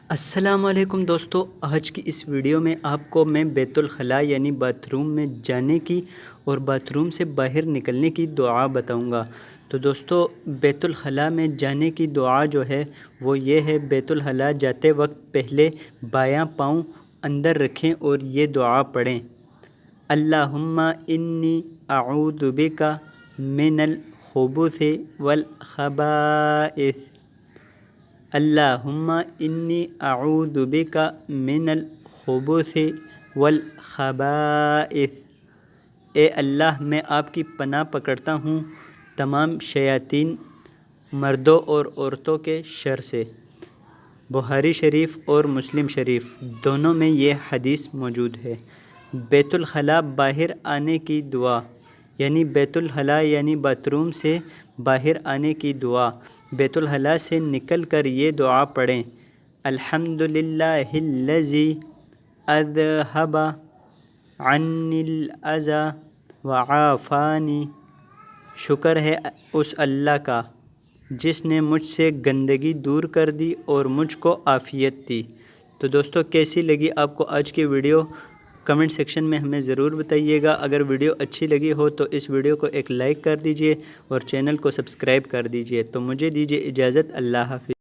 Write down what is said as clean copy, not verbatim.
السلام علیکم دوستو، آج کی اس ویڈیو میں آپ کو میں بیت الخلاء یعنی باتھ روم میں جانے کی اور باتھ روم سے باہر نکلنے کی دعا بتاؤں گا۔ تو دوستو، بیت الخلاء میں جانے کی دعا جو ہے وہ یہ ہے، بیت الخلاء جاتے وقت پہلے بایاں پاؤں اندر رکھیں اور یہ دعا پڑھیں: اللہم انی اعوذ بک من الخبث والخبائث۔ اللہم انی اعوذ بک من الخبث والخبائث۔ اے اللہ، میں آپ کی پناہ پکڑتا ہوں تمام شیاطین، مردوں اور عورتوں کے شر سے۔ بخاری شریف اور مسلم شریف دونوں میں یہ حدیث موجود ہے۔ بیت الخلاء باہر آنے کی دعا، یعنی بیت الخلاء یعنی باتھ روم سے باہر آنے کی دعا۔ بیت الخلاء سے نکل کر یہ دعا پڑھیں: الحمدللہ الذی اذھب عنی الاذی وعافانی۔ شکر ہے اس اللہ کا جس نے مجھ سے گندگی دور کر دی اور مجھ کو عافیت دی۔ تو دوستو، کیسی لگی آپ کو آج کی ویڈیو؟ کمنٹ سیکشن میں ہمیں ضرور بتائیے گا۔ اگر ویڈیو اچھی لگی ہو تو اس ویڈیو کو ایک لائک کر دیجئے اور چینل کو سبسکرائب کر دیجئے۔ تو مجھے دیجئے اجازت، اللہ حافظ۔